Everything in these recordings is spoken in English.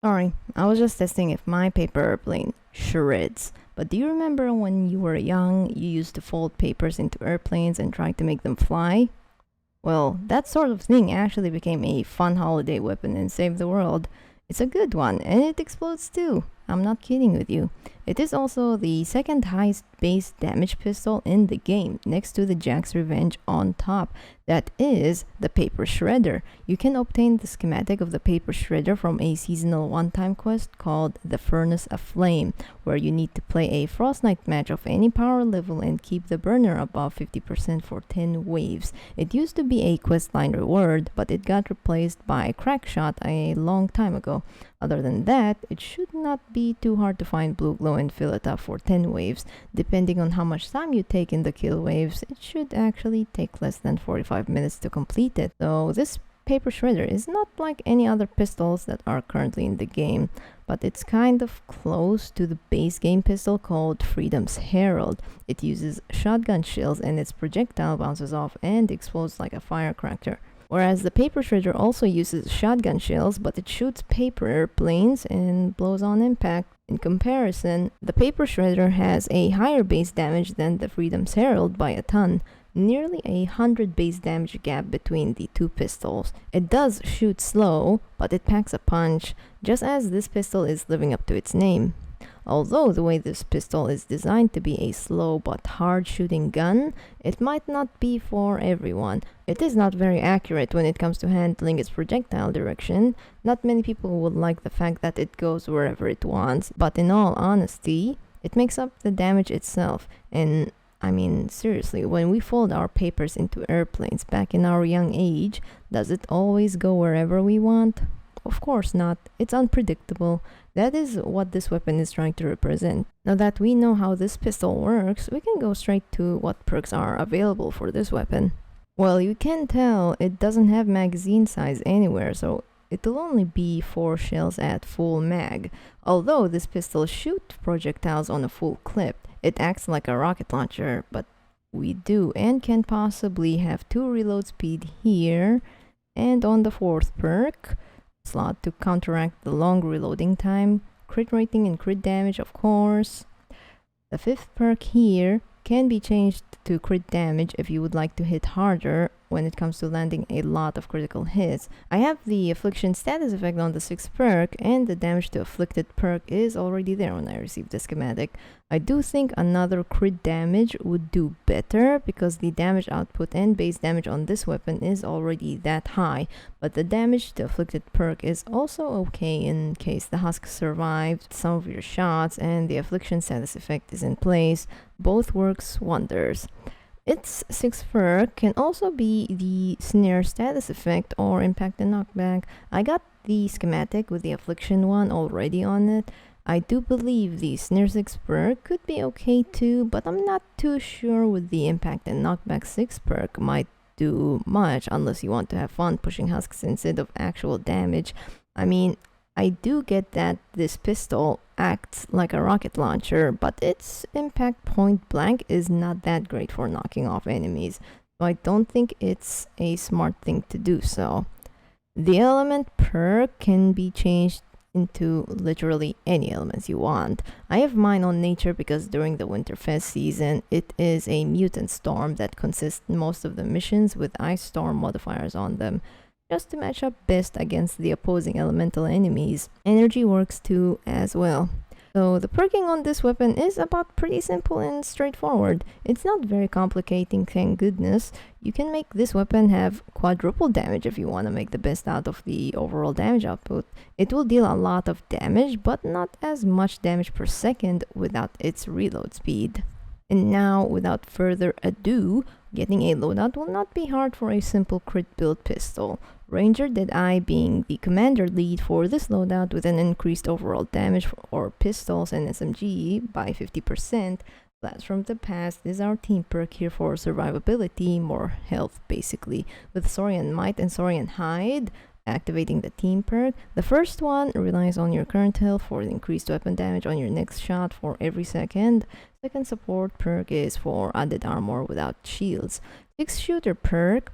Sorry, I was just testing if my paper airplane shreds. But do you remember when you were young, you used to fold papers into airplanes and try to make them fly? Well, that sort of thing actually became a fun holiday weapon and saved the world. It's a good one, and it explodes too. I'm not kidding with you. It is also the second highest base damage pistol in the game, next to the Jack's Revenge on top. That is the Paper Shredder. You can obtain the schematic of the Paper Shredder from a seasonal one-time quest called the Furnace Aflame, where you need to play a Frostnite match of any power level and keep the burner above 50% for 10 waves. It used to be a questline reward, but it got replaced by Crackshot a long time ago. Other than that, it should not be too hard to find Blue Glow and fill it up for 10 waves. Depending on how much time you take in the kill waves, it should actually take less than 45 minutes to complete it. So this Paper Shredder is not like any other pistols that are currently in the game, but it's kind of close to the base game pistol called Freedom's Herald. It uses shotgun shells and its projectile bounces off and explodes like a firecracker. Whereas the Paper Shredder also uses shotgun shells, but it shoots paper airplanes and blows on impact. In comparison, the Paper Shredder has a higher base damage than the Freedom's Herald by a ton, nearly 100 base damage gap between the two pistols. It does shoot slow, but it packs a punch, just as this pistol is living up to its name. Although the way this pistol is designed to be a slow but hard shooting gun, it might not be for everyone. It is not very accurate when it comes to handling its projectile direction. Not many people would like the fact that it goes wherever it wants, but in all honesty, it makes up the damage itself. And I mean, seriously, when we fold our papers into airplanes back in our young age, does it always go wherever we want? Of course not. It's unpredictable. That is what this weapon is trying to represent. Now that we know how this pistol works, we can go straight to what perks are available for this weapon. Well, you can tell it doesn't have magazine size anywhere, so it'll only be 4 shells at full mag. Although this pistol shoots projectiles on a full clip, it acts like a rocket launcher, but we do and can possibly have 2 reload speed here, and on the 4th perk, slot to counteract the long reloading time, crit rating and crit damage of course. The 5th perk here can be changed to crit damage if you would like to hit harder when it comes to landing a lot of critical hits. I have the affliction status effect on the 6th perk, and the damage to afflicted perk is already there when I received the schematic. I do think another crit damage would do better because the damage output and base damage on this weapon is already that high, but the damage to afflicted perk is also okay in case the husk survived some of your shots and the affliction status effect is in place. Both works wonders. Its 6th perk can also be the snare status effect or impact and knockback. I got the schematic with the affliction one already on it. I do believe the snare 6 perk could be okay too, but I'm not too sure with the impact and knockback 6 perk might do much unless you want to have fun pushing husks instead of actual damage. I mean, I do get that this pistol acts like a rocket launcher, but its impact point blank is not that great for knocking off enemies, so I don't think it's a smart thing to do so. The element perk can be changed into literally any elements you want. I have mine on nature because during the Winterfest season, it is a mutant storm that consists most of the missions with ice storm modifiers on them, just to match up best against the opposing elemental enemies. Energy works too as well. So the perking on this weapon is about pretty simple and straightforward. It's not very complicating, thank goodness. You can make this weapon have quadruple damage if you want to make the best out of the overall damage output. It will deal a lot of damage, but not as much damage per second without its reload speed. And now, without further ado, getting a loadout will not be hard for a simple crit build pistol. Ranger Deadeye being the commander lead for this loadout with an increased overall damage for pistols and SMG by 50%. Blast from the Past is our team perk here for survivability, more health basically, with Saurian Might and Saurian Hide activating the team perk. The first one relies on your current health for the increased weapon damage on your next shot for every second. Second support perk is for added armor without shields. 6 shooter perk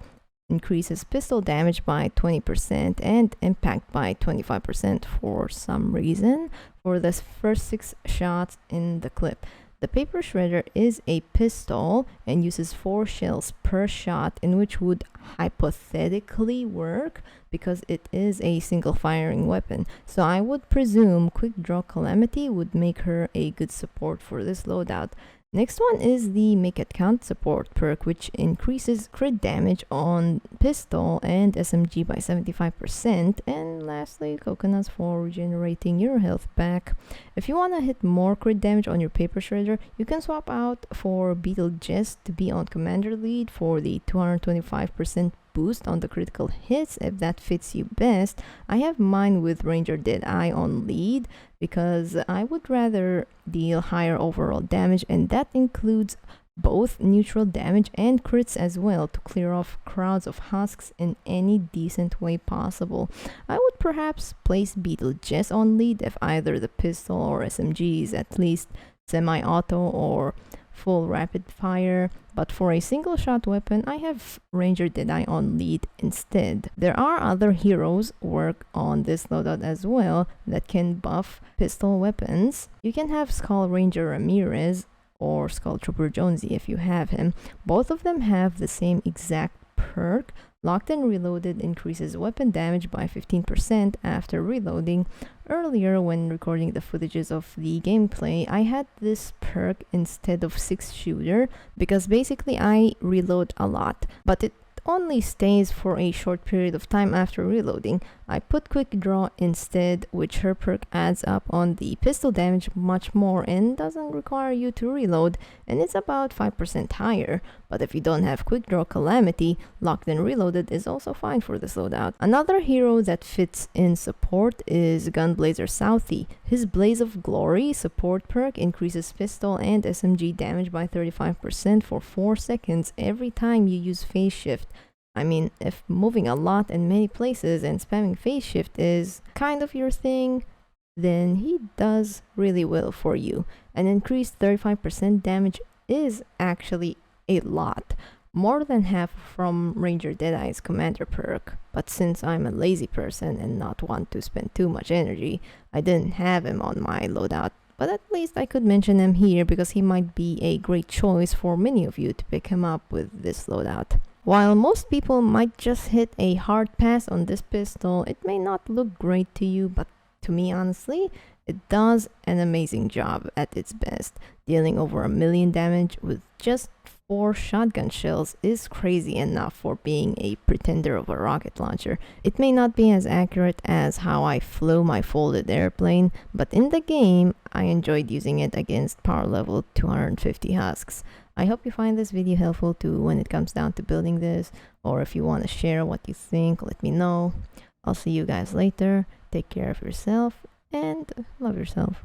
increases pistol damage by 20% and impact by 25% for some reason for the first 6 shots in the clip. The paper shredder is a pistol and uses 4 shells per shot, in which would hypothetically work because it is a single firing weapon. So I would presume Quick Draw Calamity would make her a good support for this loadout. Next one is the Make It Count support perk, which increases crit damage on pistol and SMG by 75%. And lastly, coconuts for regenerating your health back. If you want to hit more crit damage on your paper shredder, you can swap out for Beetle Jest to be on commander lead for the 225% boost on the critical hits if that fits you best. I have mine with Ranger Deadeye on lead because I would rather deal higher overall damage, and that includes both neutral damage and crits as well to clear off crowds of husks in any decent way possible. I would perhaps place Beetle Jest on lead if either the pistol or SMG is at least semi-auto or full rapid fire, but for a single shot weapon I have Ranger Deadeye on lead instead. There are other heroes work on this loadout as well that can buff pistol weapons. You can have Skull Ranger Ramirez or Skull Trooper Jonesy if you have him. Both of them have the same exact perk. Locked and Reloaded increases weapon damage by 15% after reloading. Earlier, when recording the footages of the gameplay, I had this perk instead of 6-shooter because basically I reload a lot, but it only stays for a short period of time after reloading. I put Quick Draw instead, which her perk adds up on the pistol damage much more and doesn't require you to reload, and it's about 5% higher. But if you don't have Quick Draw Calamity, Locked and Reloaded is also fine for this loadout. Another hero that fits in support is Gunblazer Southie. His Blaze of Glory support perk increases pistol and SMG damage by 35% for 4 seconds every time you use Phase Shift. I mean, if moving a lot in many places and spamming Phase Shift is kind of your thing, then he does really well for you. An increased 35% damage is actually a lot, more than half from Ranger Deadeye's commander perk, but since I'm a lazy person and not want to spend too much energy, I didn't have him on my loadout, but at least I could mention him here because he might be a great choice for many of you to pick him up with this loadout. While most people might just hit a hard pass on this pistol, it may not look great to you, but to me honestly, it does an amazing job at its best. Dealing over 1 million damage with just 4 shotgun shells is crazy enough for being a pretender of a rocket launcher. It may not be as accurate as how I flew my folded airplane, but in the game, I enjoyed using it against power level 250 husks. I hope you find this video helpful too when it comes down to building this, or if you want to share what you think, let me know. I'll see you guys later. Take care of yourself and love yourself.